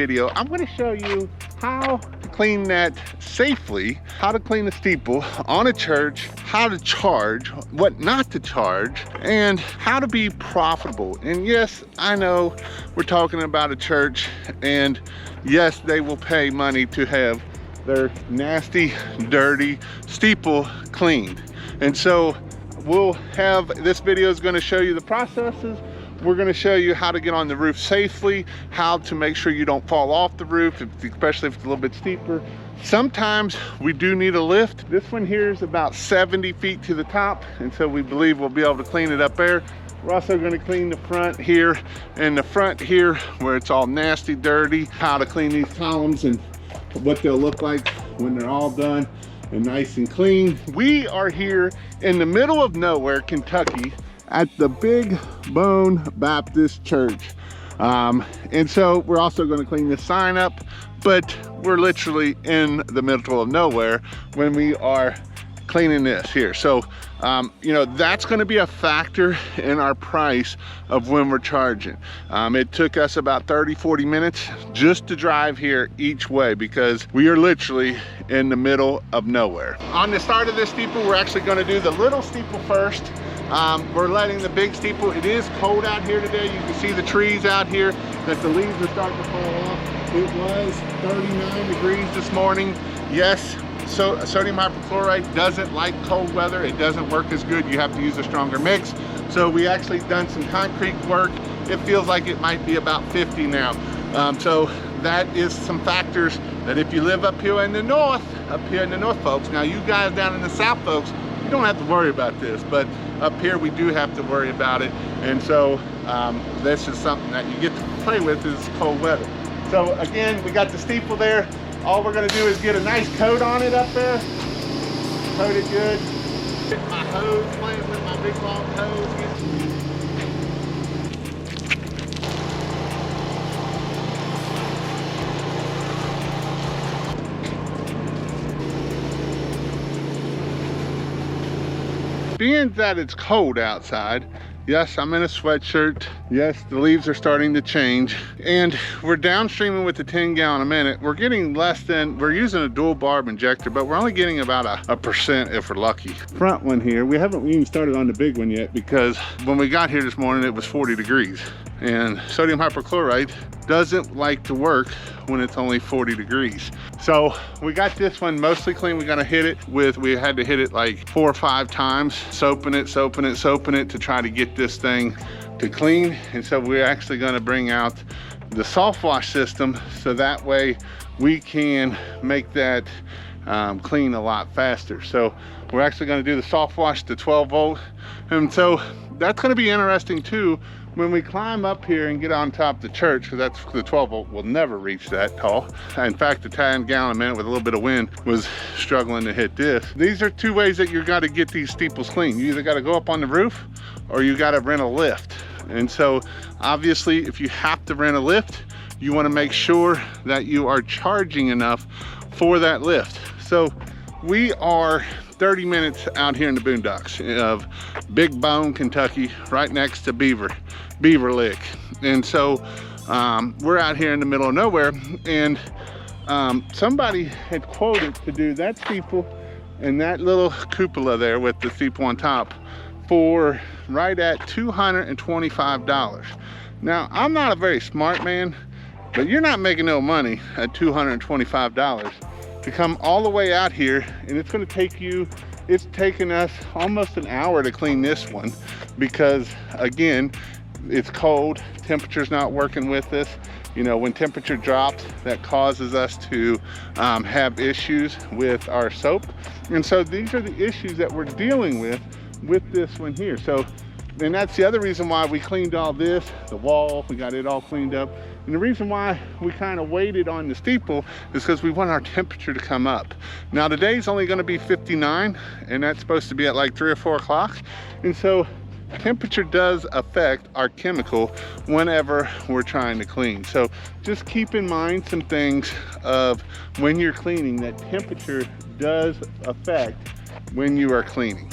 video, I'm going to show you how to clean that safely, how to clean a steeple on a church, how to charge, what not to charge, and how to be profitable. And yes, I know we're talking about a church, and yes, they will pay money to have their nasty, dirty steeple cleaned. And so we'll have, this video is going to show you the processes. We're going to show you how to get on the roof safely, how to make sure you don't fall off the roof, especially if it's a little bit steeper. Sometimes we do need a lift. This one here is about 70 feet to the top, and so we believe we'll be able to clean it up there. We're also going to clean the front here and the front here where it's all nasty, dirty, how to clean these columns and what they'll look like when they're all done and nice and clean. We are here in the middle of nowhere, Kentucky, at the Big Bone Baptist Church. And so we're also going to clean this sign up, but we're literally in the middle of nowhere when we are cleaning this here. So, you know, that's going to be a factor in our price of when we're charging. It took us about 30-40 minutes just to drive here each way because we are literally in the middle of nowhere. On the start of this steeple, we're actually going to do the little steeple first. We're letting the big steeple, it is cold out here today. You can see the trees out here that the leaves are starting to fall off. It was 39 degrees this morning. Yes, so sodium hypochlorite doesn't like cold weather. It doesn't work as good. You have to use a stronger mix. So we actually done some concrete work. It feels like it might be about 50 now. So that is some factors that if you live up here in the north, folks, now you guys down in the south, folks, you don't have to worry about this, but up here we do have to worry about it. And so this is something that you get to play with is cold weather. So again, we got the steeple there. All we're gonna do is get a nice coat on it up there. Coat it good. Get my hose, playing with my big long hose. Being that it's cold outside, yes, I'm in a sweatshirt. Yes, the leaves are starting to change. And we're downstreaming with the 10 gallon a minute. We're getting less than, we're using a dual barb injector, but we're only getting about a percent if we're lucky. Front one here, we haven't even started on the big one yet because when we got here this morning, it was 40 degrees. And sodium hypochlorite doesn't like to work when it's only 40 degrees. So we got this one mostly clean. We're gonna hit it with, we had to hit it like 4 or 5 times, soaping it to try to get this thing to clean. And so we're actually gonna bring out the soft wash system so that way we can make that clean a lot faster. So we're actually gonna do the soft wash to 12 volt. And so that's gonna be interesting too when we climb up here and get on top of the church, because that's the 12 volt will never reach that tall. In fact, the 10 gallon a minute with a little bit of wind was struggling to hit this. These are 2 ways that you got to get these steeples clean. You either got to go up on the roof or you got to rent a lift. And so obviously if you have to rent a lift, you want to make sure that you are charging enough for that lift. So we are 30 minutes out here in the boondocks of Big Bone, Kentucky, right next to Beaver Lick. And so we're out here in the middle of nowhere, and somebody had quoted to do that steeple and that little cupola there with the steeple on top for right at $225. Now, I'm not a very smart man, but you're not making no money at $225 to come all the way out here, and it's going to take you, it's taken us almost an hour to clean this one because again, it's cold, temperature's not working with us. You know, when temperature drops, that causes us to have issues with our soap. And so these are the issues that we're dealing with this one here. So, and that's the other reason why we cleaned all this, the wall, we got it all cleaned up. And the reason why we kind of waited on the steeple is because we want our temperature to come up. Now today's only going to be 59, and that's supposed to be at like 3 or 4 o'clock. And so temperature does affect our chemical whenever we're trying to clean. So just keep in mind some things of when you're cleaning, that temperature does affect when you are cleaning.